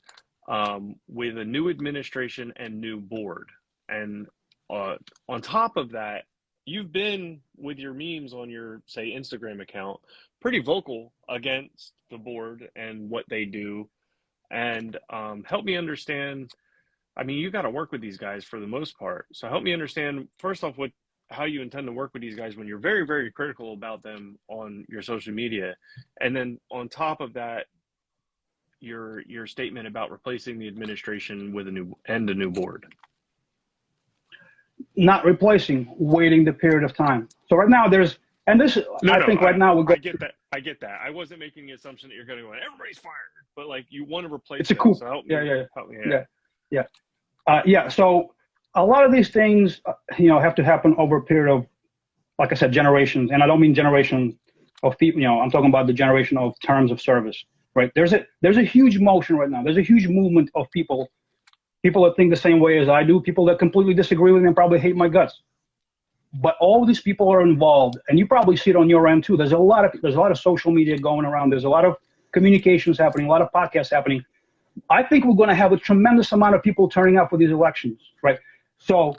A: with a new administration and new board. And on top of that, you've been with your memes on your, say, Instagram account, pretty vocal against the board and what they do. And help me understand, I mean, you got to work with these guys for the most part. So help me understand, first off, how you intend to work with these guys when you're very, very critical about them on your social media. And then on top of that, your statement about replacing the administration with a new board.
B: Not replacing, waiting the period of time. So right now I get that.
A: I get that. I wasn't making the assumption that you're going to go, everybody's fired, but like you want to replace
B: It's a
A: them.
B: coup.
A: So help me.
B: Yeah.
A: Help me.
B: Yeah. So a lot of these things, have to happen over a period of, like I said, generations. And I don't mean generation of people. I'm talking about the generation of terms of service. Right? There's a huge motion right now. There's a huge movement of people that think the same way as I do. People that completely disagree with me and probably hate my guts. But all these people are involved, and you probably see it on your end too. There's a lot of social media going around. There's a lot of communications happening, a lot of podcasts happening. I think we're going to have a tremendous amount of people turning out for these elections, right? So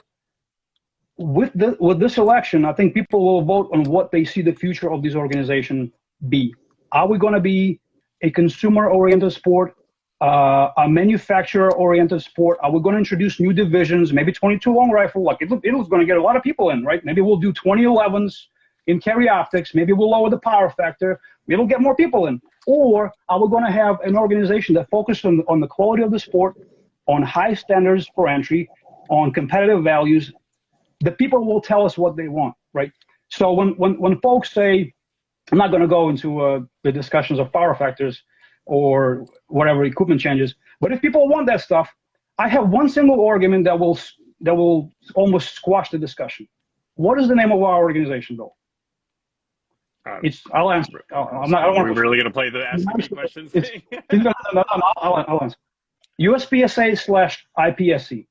B: with this election, I think people will vote on what they see the future of this organization be. Are we going to be a consumer-oriented sport, a manufacturer-oriented sport? Are we going to introduce new divisions, maybe 22 long rifle? Like it was going to get a lot of people in, right? Maybe we'll do 2011s in carry optics. Maybe we'll lower the power factor. Maybe we'll get more people in. Or are we going to have an organization that focuses on the quality of the sport, on high standards for entry, on competitive values? The people will tell us what they want, right? So when folks say, I'm not going to go into the discussions of power factors or whatever equipment changes, but if people want that stuff, I have one single argument that will almost squash the discussion. What is the name of our organization, though? I'll answer. I'm not.
A: Are we really going to play the asking me questions thing?
B: I'll answer. USPSA/IPSC.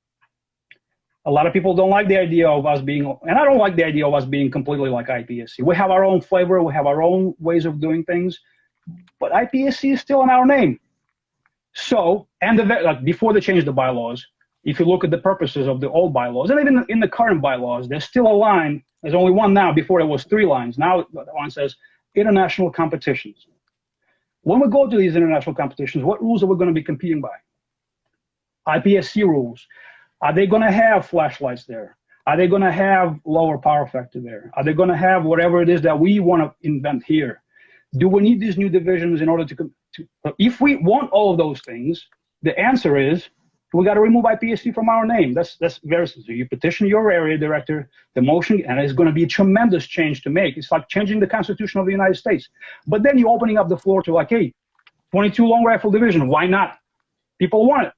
B: A lot of people don't like the idea of us being, and I don't like the idea of us being completely like IPSC. We have our own flavor. We have our own ways of doing things, but IPSC is still in our name. So, like before they changed the bylaws, if you look at the purposes of the old bylaws, and even in the current bylaws, there's still a line. There's only one now. Before there was 3 lines. Now the one says international competitions. When we go to these international competitions, what rules are we going to be competing by? IPSC rules. Are they going to have flashlights there? Are they going to have lower power factor there? Are they going to have whatever it is that we want to invent here? Do we need these new divisions in order to if we want all of those things, the answer is we got to remove IPSC from our name. That's very simple. You petition your area director, the motion, and it's going to be a tremendous change to make. It's like changing the Constitution of the United States. But then you're opening up the floor to like, hey, 22 long rifle division, why not? People want it.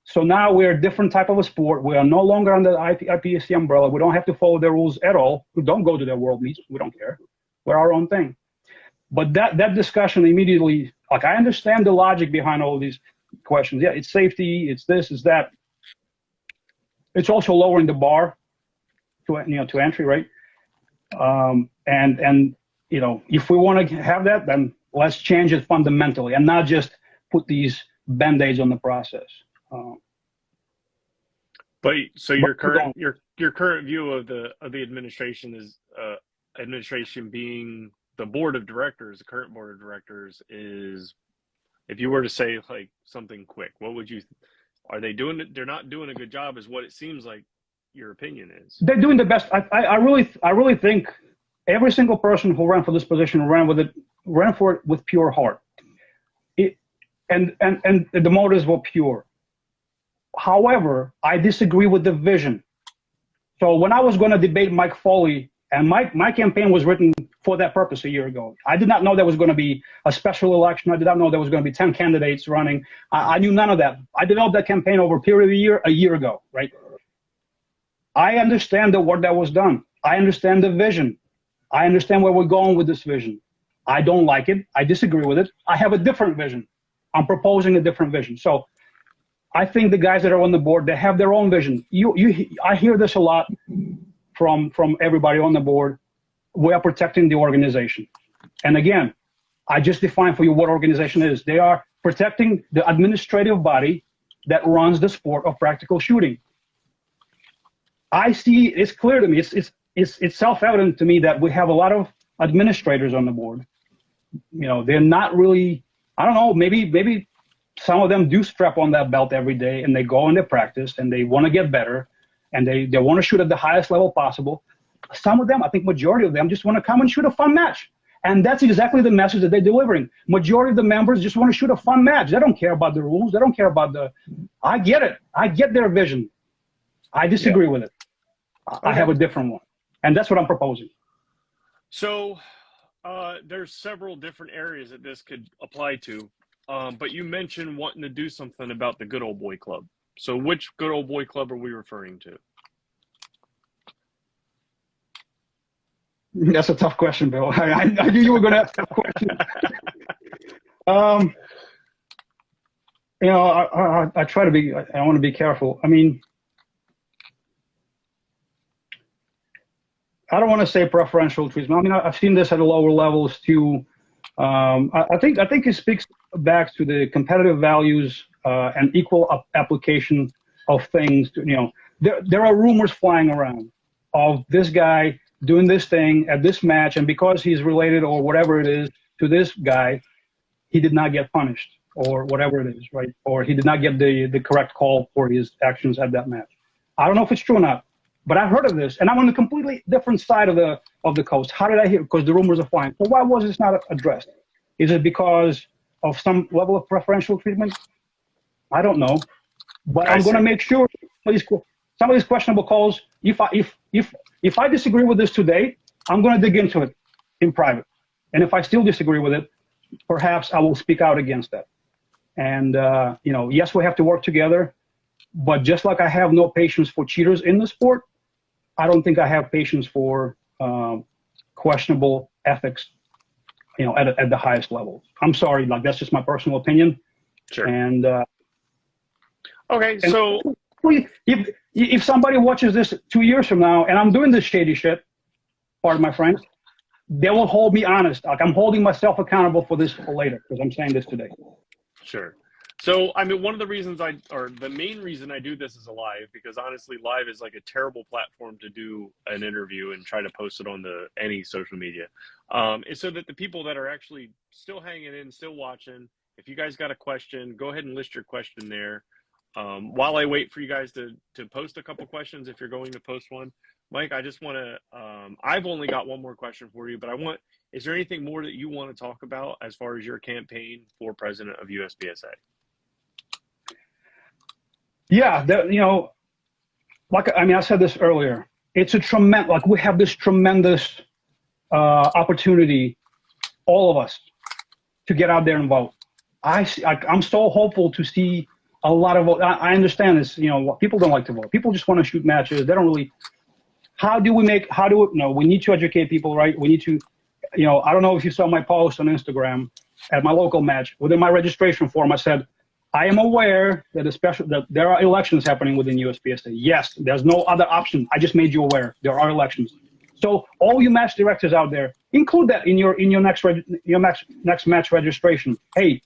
B: So now we're a different type of a sport. We are no longer under the IPSC umbrella. We don't have to follow their rules at all. We don't go to their world meets. We don't care. We're our own thing. But that discussion immediately, like I understand the logic behind all of these questions. Yeah, it's safety, it's this, it's that. It's also lowering the bar to entry, right? And if we want to have that, then let's change it fundamentally and not just put these band-aids on the process.
A: But so your current view of the administration is administration being the board of directors, the current board of directors is, if you were to say like something quick, what would you? Are they doing it? They're not doing a good job, is what it seems like. Your opinion is
B: they're doing the best. I really think every single person who ran for this position ran for it with pure heart. And the motives were pure. However, I disagree with the vision. So when I was going to debate Mike Foley, and my campaign was written for that purpose a year ago. I did not know there was going to be a special election. I did not know there was going to be 10 candidates running. I knew none of that. I developed that campaign over a period of a year ago, right? I understand the work that was done. I understand the vision. I understand where we're going with this vision. I don't like it. I disagree with it. I have a different vision. I'm proposing a different vision. So I think the guys that are on the board, they have their own vision. I hear this a lot from everybody on the board. We are protecting the organization. And again, I just defined for you what organization is. They are protecting the administrative body that runs the sport of practical shooting. I see, it's clear to me, it's self-evident to me that we have a lot of administrators on the board. They're not really, I don't know, maybe some of them do strap on that belt every day and they go and they practice and they want to get better and they want to shoot at the highest level possible. Some of them, I think majority of them, just want to come and shoot a fun match. And that's exactly the message that they're delivering. Majority of the members just want to shoot a fun match. They don't care about the rules. They don't care about I get it. I get their vision. I disagree with it. I have a different one. And that's what I'm proposing.
A: So There's several different areas that this could apply to, but you mentioned wanting to do something about the Good Old Boy Club. So which Good Old Boy Club are we referring to?
B: That's a tough question, Bill. I knew you were going to ask that question. I try to be, I want to be careful. I mean, I don't want to say preferential treatment. I mean, I've seen this at the lower levels too. I think it speaks back to the competitive values and equal application of things. There are rumors flying around of this guy doing this thing at this match, and because he's related or whatever it is to this guy, he did not get punished or whatever it is, right? Or he did not get the correct call for his actions at that match. I don't know if it's true or not, but I heard of this, and I'm on a completely different side of the coast. How did I hear? Because the rumors are flying. Well, why was this not addressed? Is it because of some level of preferential treatment? I don't know, but I'm going to make sure some of these questionable calls. If I disagree with this today, I'm going to dig into it in private, and if I still disagree with it, perhaps I will speak out against that. And yes, we have to work together, but just like I have no patience for cheaters in the sport, I don't think I have patience for questionable ethics, at the highest level. I'm sorry, like that's just my personal opinion.
A: Sure.
B: And
A: okay, so
B: if somebody watches this 2 years from now and I'm doing this shady shit, pardon my friends, they will hold me honest. Like I'm holding myself accountable for this for later because I'm saying this today.
A: Sure. So, I mean, one of the reasons the main reason I do this is a live, because honestly, live is like a terrible platform to do an interview and try to post it on any social media. Is so that the people that are actually still hanging in, still watching, if you guys got a question, go ahead and list your question there. While I wait for you guys to post a couple questions, if you're going to post one, Mike, I just want to, I've only got one more question for you, but is there anything more that you want to talk about as far as your campaign for president of USPSA?
B: Yeah, I said this earlier. It's we have this tremendous opportunity, all of us, to get out there and vote. I'm so hopeful to see a lot of vote. I understand this. People don't like to vote. People just want to shoot matches. They don't really. We need to educate people, right? We need to, I don't know if you saw my post on Instagram at my local match. Within my registration form, I said, I am aware that there are elections happening within USPSA. Yes, there's no other option. I just made you aware there are elections. So all you match directors out there, include that in your next match registration. Hey,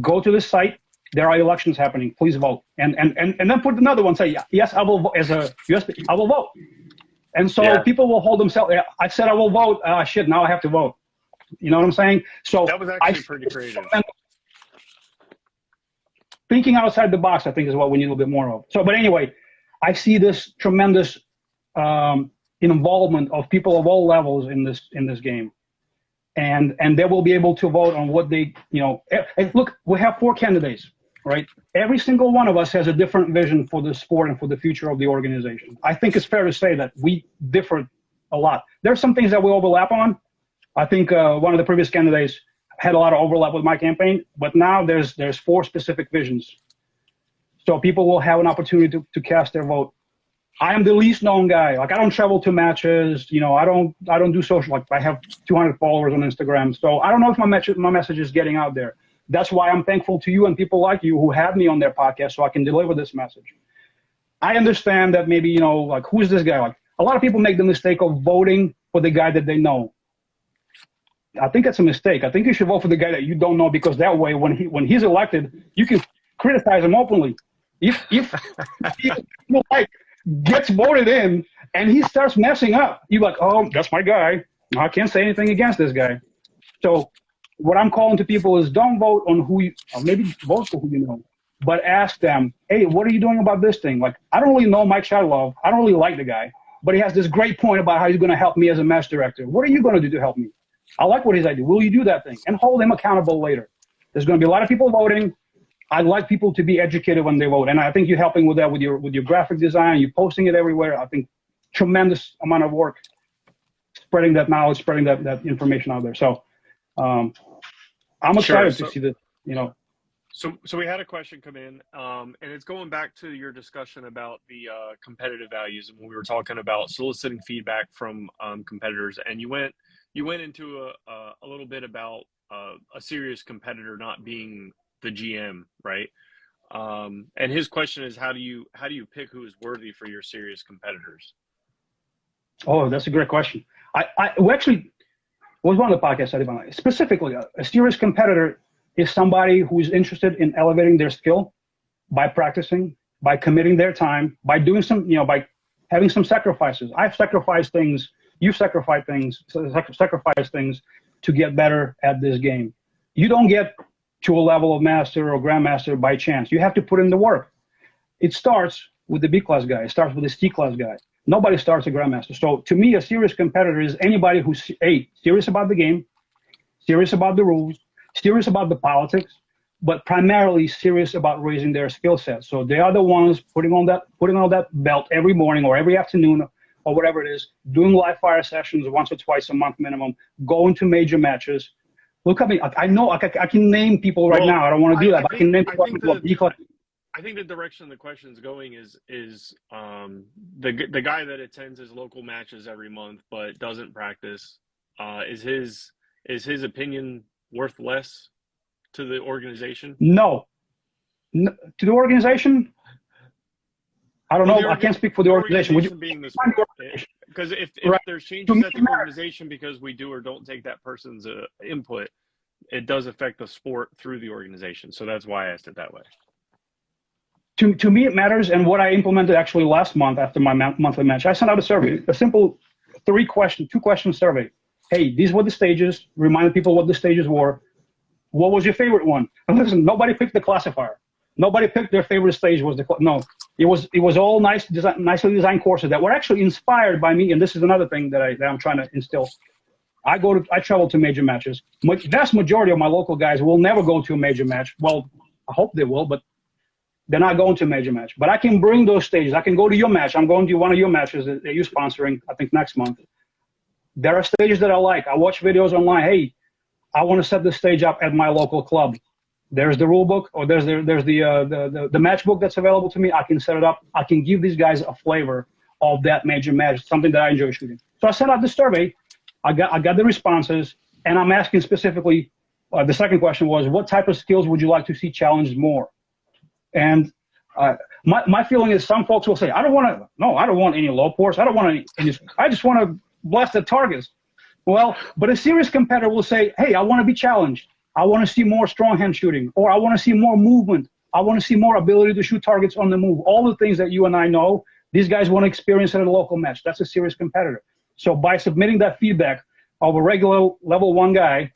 B: go to this site. There are elections happening. Please vote. And then put another one. Say yes, I will vote as a USP. I will vote. And so people will hold themselves. I said I will vote. Shit, now I have to vote. You know what I'm saying? So
A: that was actually pretty creative.
B: Thinking outside the box, I think, is what we need a little bit more of. So, but anyway, I see this tremendous involvement of people of all levels in this game, and they will be able to vote on what they, look, we have 4 candidates, right? Every single one of us has a different vision for the sport and for the future of the organization. I think it's fair to say that we differ a lot. There's some things that we overlap on. I think one of the previous candidates had a lot of overlap with my campaign, but now there's 4 specific visions. So people will have an opportunity to cast their vote. I am the least known guy. Like I don't travel to matches. I don't do social. Like I have 200 followers on Instagram. So I don't know if my message is getting out there. That's why I'm thankful to you and people like you who have me on their podcast so I can deliver this message. I understand that maybe, like who's this guy? Like a lot of people make the mistake of voting for the guy that they know. I think that's a mistake. I think you should vote for the guy that you don't know, because that way, when he's elected, you can criticize him openly. If he gets voted in and he starts messing up, you're like, oh, that's my guy. I can't say anything against this guy. So what I'm calling to people is don't vote on or maybe vote for who you know, but ask them, hey, what are you doing about this thing? Like, I don't really know Mike Shatalov. I don't really like the guy, but he has this great point about how he's going to help me as a match director. What are you going to do to help me? I like what he's idea. Will you do that thing? And hold him accountable later. There's going to be a lot of people voting. I'd like people to be educated when they vote. And I think you're helping with that with your graphic design. You're posting it everywhere. I think tremendous amount of work. spreading that knowledge, spreading that information out there. So I'm
A: Sure.
B: excited to see the, you know.
A: So we had a question come in, and it's going back to your discussion about the competitive values, and when we were talking about soliciting feedback from competitors, and you went into a little bit about a serious competitor not being the GM, right? And his question is, how do you pick who is worthy for your serious competitors?
B: Oh, that's a great question. We actually was one of the podcasts I did on it. Specifically, a serious competitor is somebody who's interested in elevating their skill by practicing, by committing their time, by doing some, you know, by having some sacrifices. I've sacrificed things. You've sacrificed things to get better at this game. You don't get to a level of master or grandmaster by chance. You have to put in the work. It starts with the B class guy. It starts with the C class guy. Nobody starts a grandmaster. So to me, a serious competitor is anybody who's serious about the game, serious about the rules, serious about the politics, but primarily serious about raising their skill set. So they are the ones putting on that belt every morning or every afternoon or whatever it is, doing live fire sessions once or twice a month minimum, going to major matches. Look at me. I know I can name people right now. I don't want to do that, but I can name people.
A: I think the direction the question is going is the guy that attends his local matches every month but doesn't practice. Is his opinion worth less to the organization?
B: No. To the organization, I don't know. I can't speak for the organization.
A: Because if there's changes at the organization because we do or don't take that person's input, it does affect the sport through the organization. So that's why I asked it that way.
B: To me, it matters. And what I implemented actually last month after my monthly match, I sent out a survey, a simple two-question survey. Hey, these were the stages. Reminded people what the stages were. What was your favorite one? And listen, nobody picked the classifier. Nobody picked their favorite stage was no. It was all nicely designed courses that were actually inspired by me. And this is another thing that I'm trying to instill. I travel to major matches. Vast majority of my local guys will never go to a major match. Well, I hope they will, but they're not going to a major match. But I can bring those stages. I can go to your match. I'm going to one of your matches that you're sponsoring, I think, next month. There are stages that I like. I watch videos online. Hey, I want to set the stage up at my local club. There's the rule book, or there's the match book that's available to me. I can set it up. I can give these guys a flavor of that major match, something that I enjoy shooting. So I sent out the survey. I got the responses, and I'm asking specifically. The second question was, what type of skills would you like to see challenged more? And my feeling is some folks will say, I don't want any low ports. I don't want any. I just want to blast the targets. Well, but a serious competitor will say, hey, I want to be challenged. I want to see more strong hand shooting, or I want to see more movement. I want to see more ability to shoot targets on the move. All the things that you and I know, these guys want to experience at a local match. That's a serious competitor. So by submitting that feedback of a regular level 1 guy,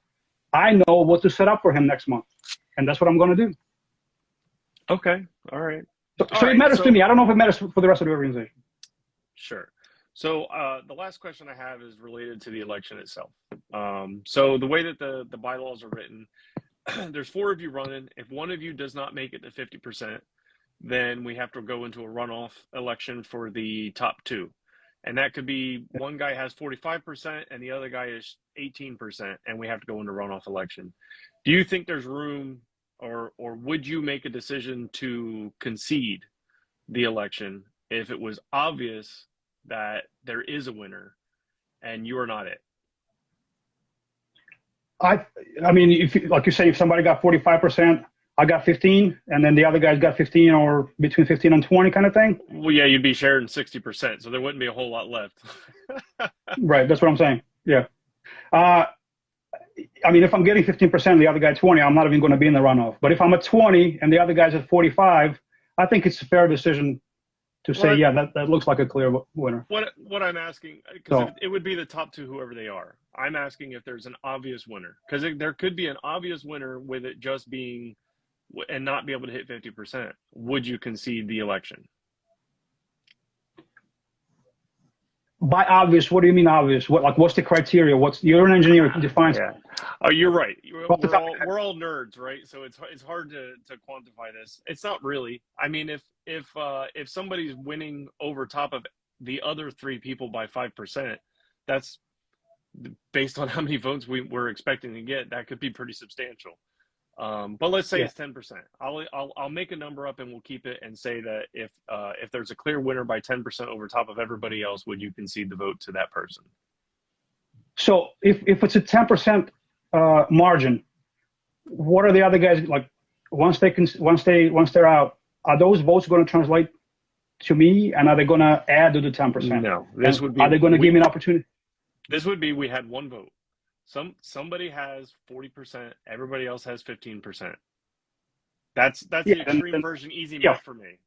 B: I know what to set up for him next month. And that's what I'm going to do.
A: Okay. All right.
B: So it matters to me. I don't know if it matters for the rest of the organization.
A: Sure. So the last question I have is related to the election itself. So the way that the bylaws are written, there's 4 of you running. If one of you does not make it to 50%, then we have to go into a runoff election for the top 2. And that could be one guy has 45% and the other guy is 18%, and we have to go into runoff election. Do you think there's room, or would you make a decision to concede the election if it was obvious that there is a winner and you are not it?
B: I mean, if like you say, if somebody got 45%, I got 15, and then the other guy's got 15, or between 15 and 20 kind of thing.
A: Well, yeah, you'd be sharing 60%, so there wouldn't be a whole lot left.
B: Right, that's what I'm saying. Yeah. I mean, if I'm getting 15% and the other guy 20, I'm not even going to be in the runoff. But if I'm at 20 and the other guy's at 45, I think it's a fair decision to say, yeah, that looks like a clear winner.
A: What I'm asking, because it would be the top 2, whoever they are. I'm asking if there's an obvious winner, because there could be an obvious winner with it just being and not be able to hit 50%. Would you concede the election?
B: By obvious, what do you mean obvious? What's the criteria? You're an engineer, defines.
A: Yeah. Oh, you're right. We're all nerds, right? So it's hard to quantify this. It's not really. I mean, if somebody's winning over top of the other 3 people by 5%, that's based on how many votes we're expecting to get, that could be pretty substantial. But let's say
B: Yeah.
A: it's 10%. I'll make a number up and we'll keep it and say that if there's a clear winner by 10% over top of everybody else, would you concede the vote to that person?
B: So if it's a 10% margin, what are the other guys like? Once they're out, are those votes going to translate to me, and are they going to add to the 10%?
A: No, this would be.
B: Are they going to give me an opportunity?
A: This would be we had one vote. Somebody has 40%, everybody else has 15%. That's
B: Yeah,
A: the extreme version, easy
B: yeah.
A: math for me.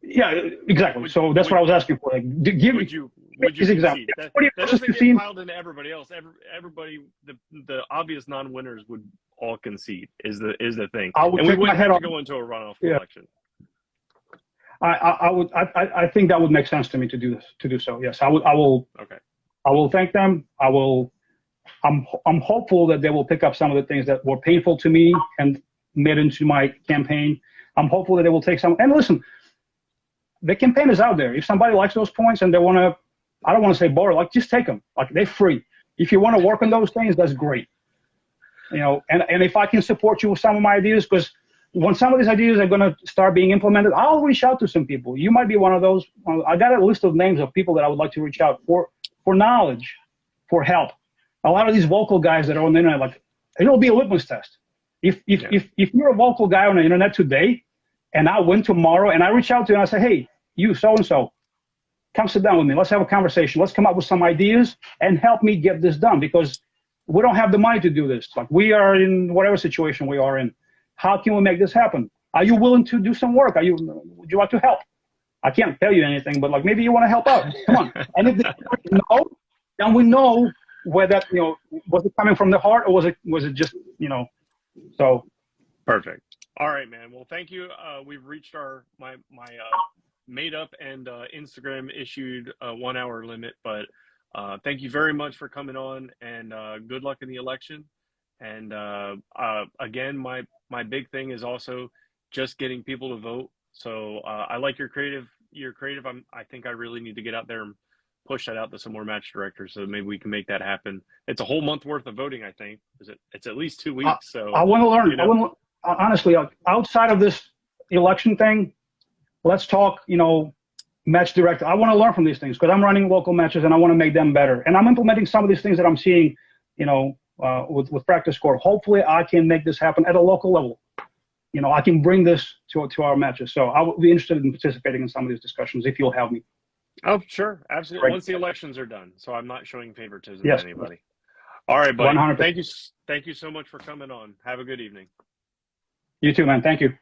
B: Yeah, exactly. So that's what I was asking for. Like,
A: would you concede? That doesn't get piled into everybody else. Everybody, the obvious non-winners would all concede. Is the thing, and we wouldn't have to go into a runoff election.
B: I think that would make sense to me to do so. Yes, I will.
A: Okay.
B: I will thank them. I'm hopeful that they will pick up some of the things that were painful to me and made into my campaign. I'm hopeful that they will take some. And listen, the campaign is out there. If somebody likes those points and they want to, I don't want to say borrow, like just take them. Like they're free. If you want to work on those things, that's great. You know, and if I can support you with some of my ideas, because when some of these ideas are going to start being implemented, I'll reach out to some people. You might be one of those. I got a list of names of people that I would like to reach out for knowledge, for help. A lot of these vocal guys that are on the internet, like it'll be a litmus test. If you're a vocal guy on the internet today, and I win tomorrow, and I reach out to you and I say, hey, you so and so, come sit down with me. Let's have a conversation. Let's come up with some ideas and help me get this done, because we don't have the money to do this. Like we are in whatever situation we are in. How can we make this happen? Are you willing to do some work? Would you like to help? I can't tell you anything, but like maybe you want to help out. Come on. And if they no, then we know whether was it coming from the heart or was it just so.
A: Perfect. All right, man. Well, thank you. We've reached my made up and Instagram issued 1 hour limit, but thank you very much for coming on, and good luck in the election. And again, my big thing is also just getting people to vote. So I like your creative. I think I really need to get out there and push that out to some more match directors, so maybe we can make that happen. It's a whole month worth of voting, I think. It's at least 2 weeks. So
B: I want to learn. Honestly, outside of this election thing, let's talk, match director. I want to learn from these things because I'm running local matches and I want to make them better. And I'm implementing some of these things that I'm seeing, with practice court. Hopefully I can make this happen at a local level. I can bring this to our matches. So I would be interested in participating in some of these discussions if you'll have me.
A: Oh, sure. Absolutely.
B: Right.
A: Once the elections are done. So I'm not showing favoritism
B: Yes.
A: to anybody. All right, buddy.
B: 100%.
A: Thank you so much for coming on. Have a good evening.
B: You too, man. Thank you.